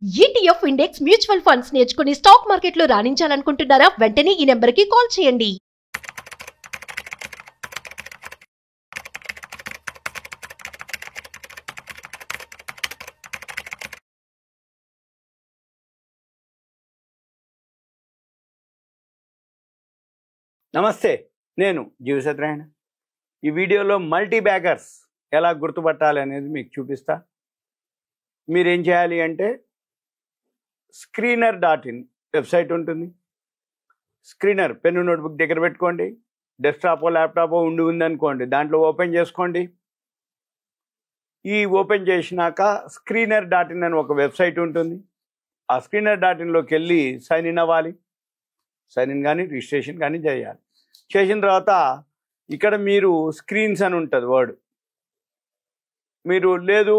ETF index mutual funds నేర్చుకుని stock మార్కెట్లో రాణించాలనుకుంటున్నారా? వెంటనే ఈ నెంబర్కి కాల్ చేయండి. నమస్తే, నేను జీవసత్యనారాయణ. ఈ వీడియోలో మల్టీ బ్యాగర్స్ ఎలా గుర్తుపట్టాలి అనేది మీకు చూపిస్తా. మీరేం చేయాలి అంటే screener.in వెబ్సైట్ ఉంటుంది. స్క్రీనర్ పెన్ను నోట్బుక్ దగ్గర పెట్టుకోండి. డెస్క్టాపో ల్యాప్టాపో ఉందనుకోండి, దాంట్లో ఓపెన్ చేసుకోండి. ఈ ఓపెన్ చేసినాక screener.in అని ఒక వెబ్సైట్ ఉంటుంది. ఆ screener.inలోకి వెళ్ళి సైన్ ఇన్ అవ్వాలి. సైన్ ఇన్ కానీ రిజిస్ట్రేషన్ కానీ చేయాలి. చేసిన తర్వాత ఇక్కడ మీరు స్క్రీన్స్ అని ఉంటుంది వర్డ్. మీరు లేదు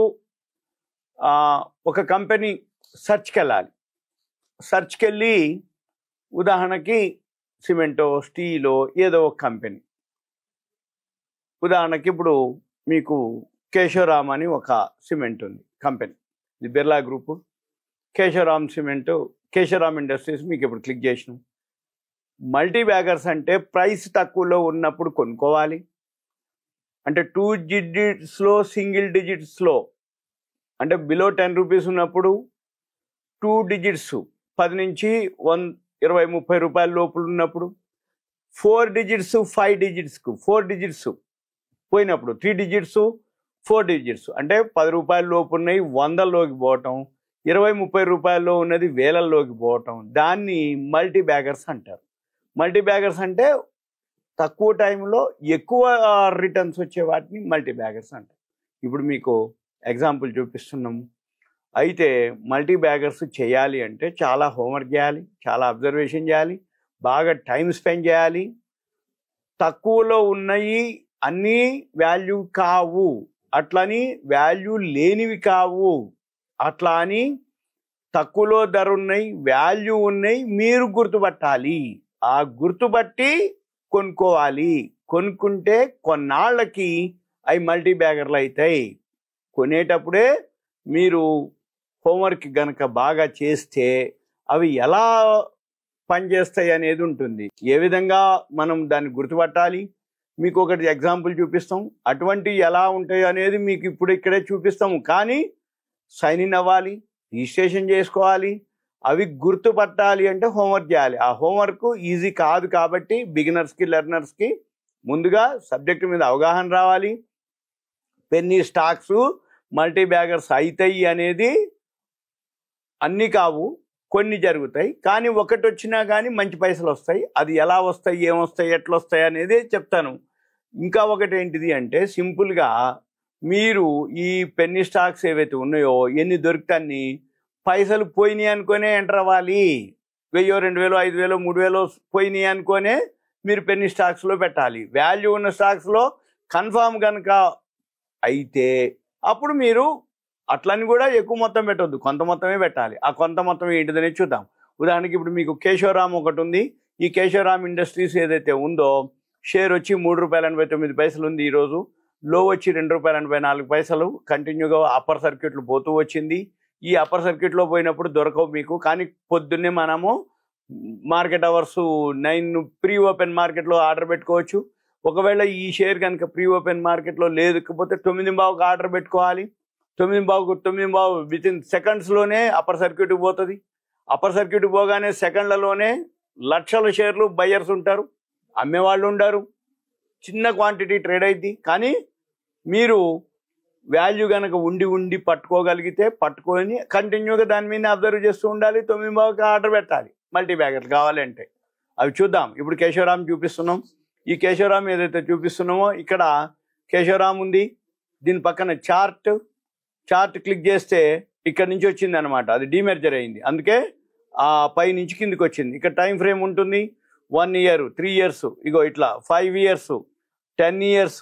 ఒక కంపెనీ సెర్చ్కి వెళ్ళాలి. సెర్చ్కి వెళ్ళి ఉదాహరణకి సిమెంటో స్టీలో ఏదో ఒక కంపెనీ, ఉదాహరణకి ఇప్పుడు మీకు కేశవరామ్ అని ఒక సిమెంట్ ఉంది కంపెనీ, ఇది Birla group. Kesoram cement, Kesoram industries మీకు ఇప్పుడు క్లిక్ చేసినాం. మల్టీ బ్యాగర్స్ అంటే ప్రైస్ తక్కువలో ఉన్నప్పుడు కొనుక్కోవాలి. అంటే 2 డిజిట్స్లో సింగిల్ డిజిట్స్లో అంటే బిలో 10 రూపీస్ ఉన్నప్పుడు 2 డిజిట్స్ 10 నుంచి 20-30 రూపాయల లోపల ఉన్నప్పుడు, 4 డిజిట్స్ 5 డిజిట్స్కు 4 డిజిట్స్ పోయినప్పుడు 3 డిజిట్స్ 4 డిజిట్స్ అంటే 10 రూపాయల లోపు ఉన్నాయి 100లోకి పోవటం, 20-30 రూపాయల్లో ఉన్నది వేలల్లోకి పోవటం, దాన్ని మల్టీ బ్యాగర్స్ అంటారు. మల్టీ బ్యాగర్స్ అంటే తక్కువ టైంలో ఎక్కువ రిటర్న్స్ వచ్చే వాటిని మల్టీ బ్యాగర్స్ అంటారు. ఇప్పుడు మీకు ఎగ్జాంపుల్ చూపిస్తున్నాము. అయితే మల్టీ బ్యాగర్స్ చేయాలి అంటే చాలా హోంవర్క్ చేయాలి, చాలా అబ్జర్వేషన్ చేయాలి, బాగా టైం స్పెండ్ చేయాలి. తక్కువలో ఉన్నాయి అన్నీ వాల్యూ కావు, అట్లని వాల్యూ లేనివి కావు, అట్లా అని తక్కువలో ధర ఉన్నాయి వాల్యూ ఉన్నాయి మీరు గుర్తుపట్టాలి. ఆ గుర్తుపట్టి కొనుక్కోవాలి. కొనుక్కుంటే కొన్నాళ్ళకి అవి మల్టీ బ్యాగర్లు అవుతాయి. కొనేటప్పుడే మీరు హోంవర్క్ గనక బాగా చేస్తే అవి ఎలా పనిచేస్తాయి అనేది ఉంటుంది. ఏ విధంగా మనం దాన్ని గుర్తుపట్టాలి మీకు ఒకటి ఎగ్జాంపుల్ చూపిస్తాం. అటువంటివి ఎలా ఉంటాయి అనేది మీకు ఇప్పుడు ఇక్కడే చూపిస్తాము. కానీ సైన్ ఇన్ అవ్వాలి, రిజిస్ట్రేషన్ చేసుకోవాలి. అవి గుర్తుపట్టాలి అంటే హోంవర్క్ చేయాలి. ఆ హోంవర్క్ ఈజీ కాదు కాబట్టి బిగినర్స్కి లెర్నర్స్కి ముందుగా సబ్జెక్టు మీద అవగాహన రావాలి. పెన్నీ స్టాక్స్ మల్టీ బ్యాగర్స్ అవుతాయి అనేది అన్నీ కావు, కొన్ని జరుగుతాయి. కానీ ఒకటి వచ్చినా కానీ మంచి పైసలు వస్తాయి. అది ఎలా వస్తాయి, ఏమొస్తాయి, ఎట్లా వస్తాయి అనేది చెప్తాను. ఇంకా ఒకటి ఏంటిది అంటే సింపుల్గా మీరు ఈ పెన్నీ స్టాక్స్ ఏవైతే ఉన్నాయో ఎన్ని దొరికితే పైసలు పోయినాయి అనుకునే ఎంటర్ అవ్వాలి. 1000, 2000, 5000, 3000 పోయినాయి అనుకునే మీరు పెన్నీ స్టాక్స్లో పెట్టాలి. వాల్యూ ఉన్న స్టాక్స్లో కన్ఫామ్ కనుక అయితే అప్పుడు మీరు అట్లని కూడా ఎక్కువ మొత్తం పెట్టొద్దు, కొంత మొత్తమే పెట్టాలి. ఆ కొంత మొత్తం ఏంటిదనేది చూద్దాం. ఉదాహరణకి ఇప్పుడు మీకు కేశవరామ్ ఒకటి ఉంది. ఈ కేశవరామ్ ఇండస్ట్రీస్ ఏదైతే ఉందో షేర్ వచ్చి ₹3.89 ఉంది. ఈరోజు లో వచ్చి ₹2.84 కంటిన్యూగా అప్పర్ సర్క్యూట్లు పోతూ వచ్చింది. ఈ అప్పర్ సర్క్యూట్లో పోయినప్పుడు దొరకవు మీకు. కానీ పొద్దున్నే మనము మార్కెట్ అవర్స్ 9 ప్రీ ఓపెన్ మార్కెట్లో ఆర్డర్ పెట్టుకోవచ్చు. ఒకవేళ ఈ షేర్ కనుక ప్రీ ఓపెన్ మార్కెట్లో లేకపోతే 9:15కి ఆర్డర్ పెట్టుకోవాలి. 9:15 వితిన్ సెకండ్స్లోనే అప్పర్ సర్క్యూట్కి పోతుంది. అప్పర్ సర్క్యూట్ పోగానే సెకండ్లలోనే లక్షల షేర్లు బయ్యర్స్ ఉంటారు, అమ్మేవాళ్ళు ఉండరు. చిన్న క్వాంటిటీ ట్రేడ్ అయింది. కానీ మీరు వాల్యూ కనుక ఉండి పట్టుకోగలిగితే పట్టుకొని కంటిన్యూగా దాని మీద అబ్జర్వ్ చేస్తూ ఉండాలి. 9:15కి ఆర్డర్ పెట్టాలి మల్టీ బ్యాగర్లు కావాలంటే. అవి చూద్దాం. ఇప్పుడు కేశవరామ్ చూపిస్తున్నాం. ఈ కేశవరామ్ ఏదైతే చూపిస్తున్నామో ఇక్కడ కేశవరామ్ ఉంది. దీని పక్కన చార్ట్ క్లిక్ చేస్తే ఇక్కడ నుంచి వచ్చింది అనమాట. అది డీమెర్జర్ అయింది, అందుకే ఆ పై నుంచి కిందికి వచ్చింది. ఇక్కడ టైం ఫ్రేమ్ ఉంటుంది. 1 year, 3 years, ఇగో ఇట్లా 5 years, 10 years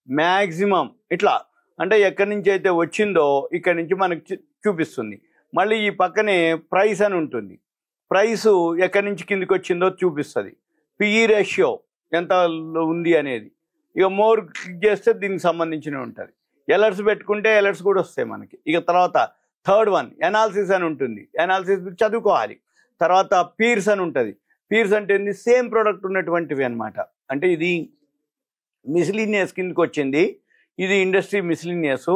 మ్యాక్సిమం ఇట్లా. అంటే ఎక్కడి నుంచి అయితే వచ్చిందో ఇక్కడ నుంచి మనకి చూపిస్తుంది. మళ్ళీ ఈ పక్కనే ప్రైస్ అని ఉంటుంది. ప్రైసు ఎక్కడి నుంచి కిందికి వచ్చిందో చూపిస్తుంది. పిఈ రేషియో ఎంత ఉంది అనేది. ఇక మోర్ క్లిక్ చేస్తే దీనికి సంబంధించినవి ఉంటుంది. ఎలర్ట్స్ పెట్టుకుంటే ఎలర్ట్స్ కూడా వస్తాయి మనకి. ఇక తర్వాత థర్డ్ వన్ ఎనాలిసిస్ అని ఉంటుంది, ఎనాలిసిస్ చదువుకోవాలి. తర్వాత పీర్స్ అని ఉంటుంది. పీర్స్ అంటే ఏంది, సేమ్ ప్రోడక్ట్ ఉన్నటువంటివి అనమాట. అంటే ఇది మిస్లీనియస్ కిందకి వచ్చింది, ఇది ఇండస్ట్రీ మిస్లీనియస్.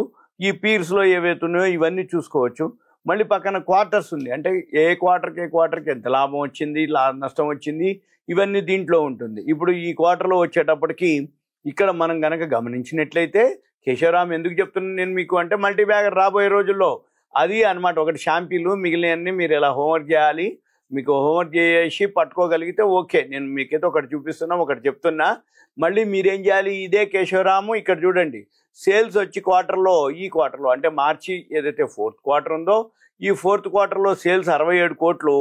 ఈ పీర్స్లో ఏవైతే ఉన్నాయో ఇవన్నీ చూసుకోవచ్చు. మళ్ళీ పక్కన క్వార్టర్స్ ఉంది, అంటే ఏ క్వార్టర్కి ఎంత లాభం వచ్చింది, నష్టం వచ్చింది, ఇవన్నీ దీంట్లో ఉంటుంది. ఇప్పుడు ఈ క్వార్టర్లో వచ్చేటప్పటికి ఇక్కడ మనం కనుక గమనించినట్లయితే, కేశవరామ్ ఎందుకు చెప్తున్నాను నేను మీకు అంటే, మల్టీ బ్యాగర్ రాబోయే రోజుల్లో అది అనమాట. ఒకటి షాంపీలు, మిగిలినవన్నీ మీరు ఇలా హోంవర్క్ చేయాలి. మీకు హోంవర్క్ చేసి పట్టుకోగలిగితే ఓకే. నేను మీకైతే ఒకటి చూపిస్తున్నా, ఒకటి చెప్తున్నా. మళ్ళీ మీరేం చేయాలి, ఇదే కేశవరాము ఇక్కడ చూడండి. సేల్స్ వచ్చి ఈ క్వార్టర్లో అంటే మార్చి ఏదైతే 4th క్వార్టర్ ఉందో, ఈ 4th క్వార్టర్లో సేల్స్ 67 కోట్లు.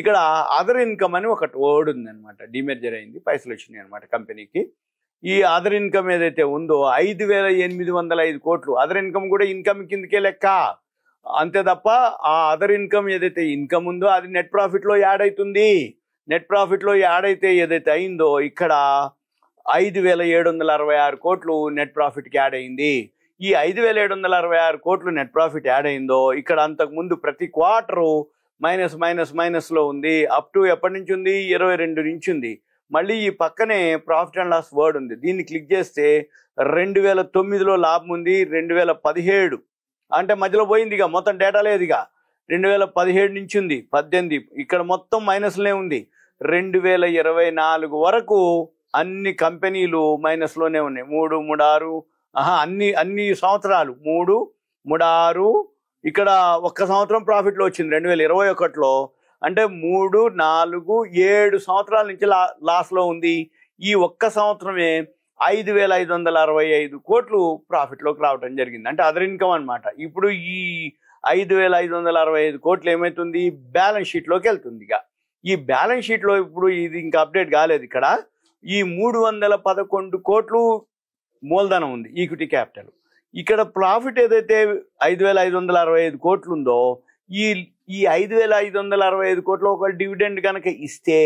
ఇక్కడ అదర్ ఇన్కమ్ అని ఒకటి వర్డ్ ఉందన్నమాట. డిమెర్జర్ అయింది, పైసలు వచ్చినాయి అనమాట కంపెనీకి. ఈ అదర్ ఇన్కమ్ ఏదైతే ఉందో 5,805 కోట్లు. అదర్ ఇన్కమ్ కూడా ఇన్కమ్ కిందకే లెక్క, అంతే తప్ప ఆ అదర్ ఇన్కమ్ ఏదైతే ఇన్కమ్ ఉందో అది నెట్ ప్రాఫిట్లో యాడ్ అవుతుంది. నెట్ ప్రాఫిట్లో యాడ్ అయితే ఏదైతే అయిందో ఇక్కడ 5,766 కోట్లు నెట్ ప్రాఫిట్కి యాడ్ అయింది. ఈ 5,766 కోట్లు నెట్ ప్రాఫిట్ యాడ్ అయిందో ఇక్కడ అంతకుముందు ప్రతి క్వార్టరు మైనస్లో ఉంది. అప్ టు ఎప్పటి నుంచి ఉంది, 22 నుంచి ఉంది. మళ్ళీ ఈ పక్కనే ప్రాఫిట్ అండ్ లాస్ వర్డ్ ఉంది, దీన్ని క్లిక్ చేస్తే 2009లో లాభం ఉంది, 2017 అంటే మధ్యలో పోయింది, ఇక మొత్తం డేటా లేదు. ఇక 2017 నుంచి ఉంది 18, ఇక్కడ మొత్తం మైనస్లే ఉంది. 2024 వరకు అన్ని కంపెనీలు మైనస్లోనే ఉన్నాయి. 3, 3, 6 అన్ని సంవత్సరాలు 3, 3, 6 ఇక్కడ ఒక్క సంవత్సరం ప్రాఫిట్లో వచ్చింది 2021లో. అంటే 3, 4, 7 సంవత్సరాల నుంచి లాస్లో ఉంది. ఈ ఒక్క సంవత్సరమే 5,565 కోట్లు ప్రాఫిట్లోకి రావడం జరిగింది, అంటే అదర్ ఇన్కమ్ అనమాట. ఇప్పుడు ఈ 5,565 కోట్లు ఏమవుతుంది, బ్యాలెన్స్ షీట్లోకి వెళ్తుంది. ఇక ఈ బ్యాలెన్స్ షీట్లో ఇప్పుడు ఇది ఇంకా అప్డేట్ కాలేదు. ఇక్కడ ఈ 311 కోట్లు మూలధనం ఉంది, ఈక్విటీ క్యాపిటల్. ఇక్కడ ప్రాఫిట్ ఏదైతే 5,565 కోట్లు ఉందో, ఈ 5,565 కోట్లు ఒక డివిడెండ్ కనుక ఇస్తే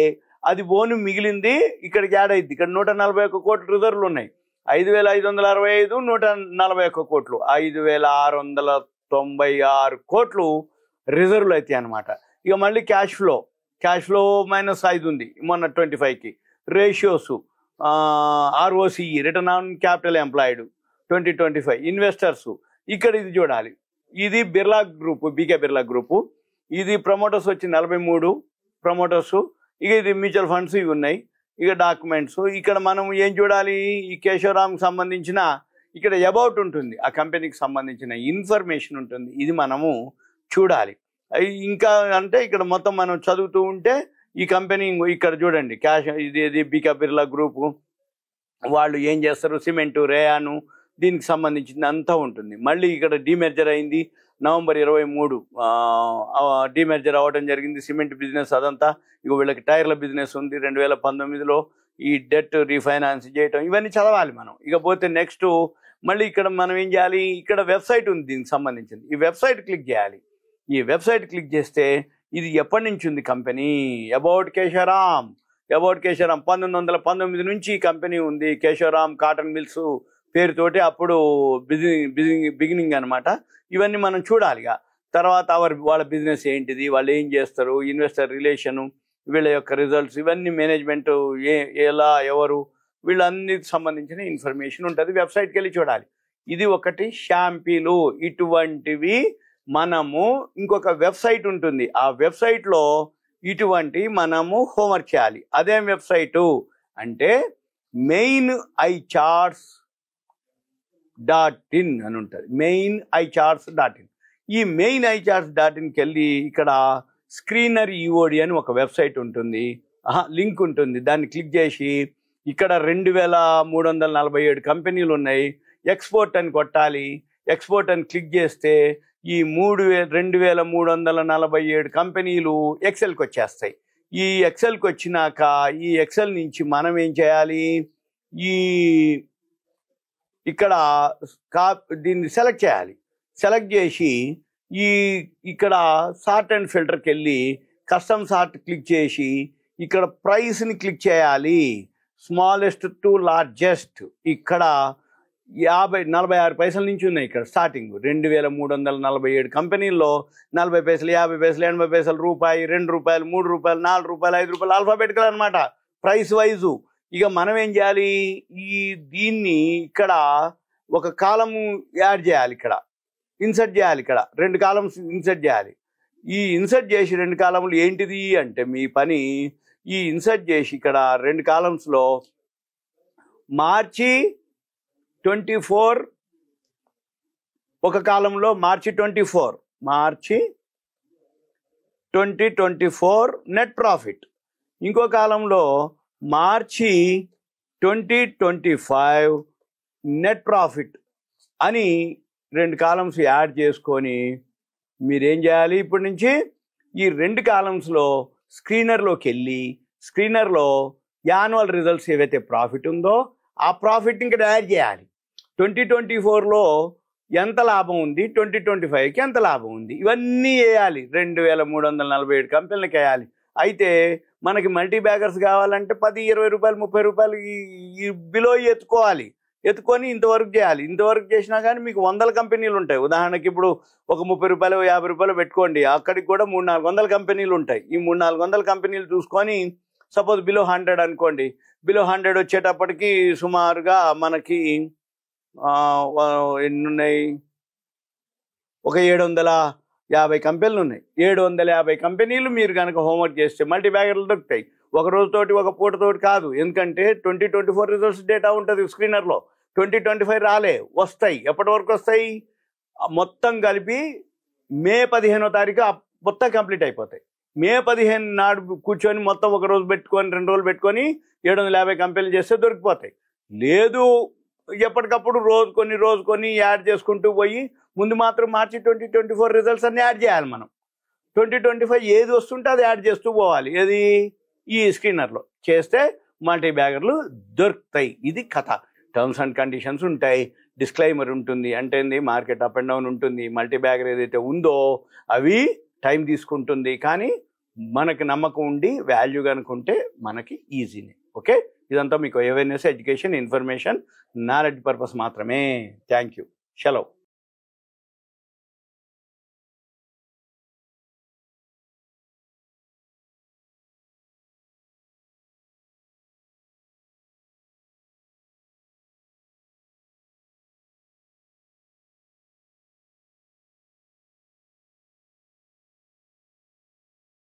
అది బోను మిగిలింది ఇక్కడికి యాడ్ అయింది. ఇక్కడ 141 కోట్లు రిజర్వ్లు ఉన్నాయి. 5,565, 141 కోట్లు, 5,696 కోట్లు రిజర్వ్లు అవుతాయి అనమాట. ఇక మళ్ళీ క్యాష్ ఫ్లో -5 ఉంది మొన్న 25కి. Ratios ROCE return on capital employed 2025. Investors ఇక్కడ ఇది చూడాలి, ఇది బిర్లా గ్రూప్, బీకే బిర్లా గ్రూపు. ఇది ప్రమోటర్స్ వచ్చి 43 ప్రమోటర్స్. ఇక ఇది మ్యూచువల్ ఫండ్స్ ఇవి ఉన్నాయి. ఇక డాక్యుమెంట్స్ ఇక్కడ మనం ఏం చూడాలి, ఈ కేశవరామ్కి సంబంధించిన ఇక్కడ అబౌట్ ఉంటుంది, ఆ కంపెనీకి సంబంధించిన ఇన్ఫర్మేషన్ ఉంటుంది, ఇది మనము చూడాలి. ఇంకా అంటే ఇక్కడ మొత్తం మనం చదువుతూ ఉంటే ఈ కంపెనీ ఇక్కడ చూడండి, ఇది బీకే బిర్లా గ్రూపు, వాళ్ళు ఏం చేస్తారు, సిమెంటు, రేయాను, దీనికి సంబంధించింది అంతా ఉంటుంది. మళ్ళీ ఇక్కడ డీమెర్జర్ అయింది November 23 డీమెర్జర్ అవ్వడం జరిగింది. సిమెంట్ బిజినెస్ అదంతా. ఇక వీళ్ళకి టైర్ల బిజినెస్ ఉంది 2019లో. ఈ డెట్ రీఫైనాన్స్ చేయటం ఇవన్నీ చదవాలి మనం. ఇక పోతే నెక్స్ట్ మళ్ళీ ఇక్కడ మనం ఏం చేయాలి, ఇక్కడ వెబ్సైట్ ఉంది దీనికి సంబంధించింది. ఈ వెబ్సైట్ క్లిక్ చేయాలి. ఈ వెబ్సైట్ క్లిక్ చేస్తే ఇది ఎప్పటి నుంచి ఉంది కంపెనీ, అబౌట్ కేశవరామ్ 1919 నుంచి ఈ కంపెనీ ఉంది. కేశవరామ్ కాటన్ మిల్స్ పేరుతోటి అప్పుడు బిగినింగ్ అనమాట. ఇవన్నీ మనం చూడాలి. తర్వాత వాళ్ళ బిజినెస్ ఏంటిది, వాళ్ళు ఏం చేస్తారు, ఇన్వెస్టర్ రిలేషను, వీళ్ళ యొక్క రిజల్ట్స్, ఇవన్నీ మేనేజ్మెంట్ ఎలా ఎవరు వీళ్ళన్నిటికి సంబంధించిన ఇన్ఫర్మేషన్ ఉంటుంది. వెబ్సైట్కి వెళ్ళి చూడాలి. ఇది ఒకటి షాంపీలు. ఇటువంటివి మనము ఇంకొక వెబ్సైట్ ఉంటుంది, ఆ వెబ్సైట్లో ఇటువంటి మనము హోంవర్క్ చేయాలి. అదేం వెబ్సైటు అంటే MainEyecharts.in అని ఉంటుంది. MainEyecharts.in. ఈ MainEyecharts.inకి వెళ్ళి ఇక్కడ స్క్రీనర్ EOD అని ఒక వెబ్సైట్ ఉంటుంది, లింక్ ఉంటుంది. దాన్ని క్లిక్ చేసి ఇక్కడ 2,347 కంపెనీలు ఉన్నాయి. ఎక్స్పోర్ట్ అని కొట్టాలి. ఎక్స్పోర్ట్ అని క్లిక్ చేస్తే ఈ 2,347 కంపెనీలు ఎక్సెల్కి వచ్చేస్తాయి. ఈ ఎక్సెల్కి వచ్చినాక ఈ ఎక్సెల్ నుంచి మనం ఏం చేయాలి, ఇక్కడ దీన్ని సెలెక్ట్ చేయాలి. సెలెక్ట్ చేసి ఇక్కడ సార్ట్ అండ్ ఫిల్టర్కి వెళ్ళి కస్టమ్ సార్ట్ క్లిక్ చేసి ఇక్కడ ప్రైస్ని క్లిక్ చేయాలి. Smallest to largest. ఇక్కడ 46 పైసల నుంచి ఉన్నాయి ఇక్కడ స్టార్టింగ్. 2347 కంపెనీల్లో 40 పైసలు, 50 పైసలు, 80 పైసలు, రూపాయి, 2 రూపాయలు, 3 రూపాయలు, 4 రూపాయలు, 5 రూపాయలు ఆల్ఫాబెటికల్ అనమాట, ప్రైస్ వైజు. ఇక మనం ఏం చేయాలి, దీన్ని ఇక్కడ ఒక కాలము యాడ్ చేయాలి, ఇక్కడ ఇన్సర్ట్ చేయాలి, ఇక్కడ 2 కాలమ్స్ ఇన్సర్ట్ చేయాలి. ఈ ఇన్సర్ట్ చేసి 2 కాలములు ఏంటిది అంటే మీ పని, ఈ ఇన్సర్ట్ చేసి ఇక్కడ 2 కాలమ్స్లో మార్చి 24 ఒక కాలంలో, మార్చి 2024 నెట్ ప్రాఫిట్, ఇంకో కాలంలో మార్చి 2025 నెట్ ప్రాఫిట్ అని 2 కాలమ్స్ యాడ్ చేసుకొని మీరేం చేయాలి, ఇప్పటి నుంచి ఈ 2 కాలమ్స్లో స్క్రీనర్లోకి వెళ్ళి స్క్రీనర్లో యాన్యువల్ రిజల్ట్స్ ఏవైతే ప్రాఫిట్ ఉందో ఆ ప్రాఫిట్ ఇంకా యాడ్ చేయాలి. 2024లో ఎంత లాభం ఉంది, 2025కి ఎంత లాభం ఉంది, ఇవన్నీ వేయాలి. 2347 కంపెనీలకు వేయాలి. అయితే మనకి మల్టీ బ్యాగర్స్ కావాలంటే 10, 20 రూపాయలు, 30 రూపాయలు ఈ బిలో ఎత్తుకోవాలి. ఎత్తుకొని ఇంతవరకు చేయాలి. ఇంతవరకు చేసినా కానీ మీకు 100 కంపెనీలు ఉంటాయి. ఉదాహరణకి ఇప్పుడు ఒక 30 రూపాయలు, 50 రూపాయలు పెట్టుకోండి, అక్కడికి కూడా 300-400 కంపెనీలు ఉంటాయి. ఈ 300-400 కంపెనీలు చూసుకొని సపోజ్ బిలో 100 అనుకోండి, బిలో 100 వచ్చేటప్పటికి సుమారుగా మనకి ఎన్ని ఉన్నాయి, ఒక 750 కంపెనీలు ఉన్నాయి. 750 కంపెనీలు మీరు కనుక హోంవర్క్ చేస్తే మల్టీ బ్యాగర్లు దొరుకుతాయి. ఒక రోజుతోటి ఒక పూటతోటి కాదు, ఎందుకంటే 2024 రిజల్ట్స్ డేటా ఉంటుంది స్క్రీనర్లో. 2025 రాలే, వస్తాయి. ఎప్పటి వరకు వస్తాయి, మొత్తం కలిపి మే 15వ తారీఖు మొత్తం కంప్లీట్ అయిపోతాయి. మే 15 నాడు కూర్చొని మొత్తం ఒక రోజు పెట్టుకొని 2 రోజులు పెట్టుకొని 750 కంపెనీలు చేస్తే దొరికిపోతాయి. లేదు ఎప్పటికప్పుడు రోజు కొన్ని యాడ్ చేసుకుంటూ పోయి ముందు మాత్రం మార్చి 2024 రిజల్ట్స్ అన్ని యాడ్ చేయాలి. మనం 2025 ఏది వస్తుంటే అది యాడ్ చేస్తూ పోవాలి. ఏది, ఈ స్క్రీనర్లో చేస్తే మల్టీ బ్యాగర్లు దొరుకుతాయి. ఇది కథ. టర్మ్స్ అండ్ కండిషన్స్ ఉంటాయి, డిస్క్లైమర్ ఉంటుంది, అంటే మార్కెట్ అప్ అండ్ డౌన్ ఉంటుంది. మల్టీ బ్యాగర్ ఏదైతే ఉందో అవి టైం తీసుకుంటుంది, కానీ మనకి నమ్మకం ఉండి వాల్యూ కనుకుంటే మనకి ఈజీనే. ఓకే, ఇదంతా మీకు awareness, education, information, knowledge purpose మాత్రమే. Thank you. సెలవు.